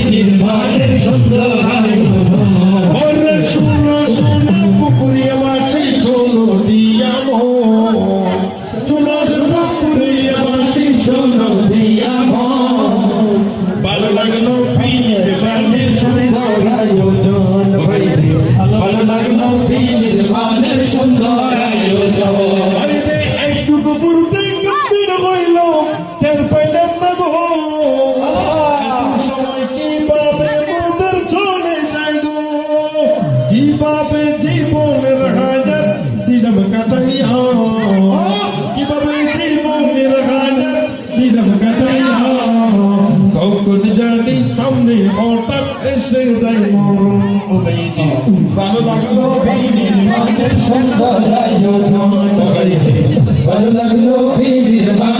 নির্মাণের সুন্দর আয়োজন ওরে শোনো শোনো পুকুরিয়া বাসি শোনো দিয়া মন শোনো শোনো পুকুরিয়া বাসি শোনো দিয়া মন ভালো লাগলো পীর বানের সুন্দর আয়োজন ভালো লাগলো পীর নির্মাণের সুন্দর আয়োজন একটুকু পুরুতে গম্ভীর হইল টের পাইলেন না গো সময় কিভাবে মোদের চলে যায় গো কিভাবে জীবনের হাজার দিনম কাটাইয়া কিভাবে জীবনের হাজার দিনম কাটাইয়া কখন জানি সামনে হঠাৎ এসে যায় মরণ ভালো লাগলো নির্মাণের সুন্দর আয়োজন ভালো লাগলো পীর নির্মাণ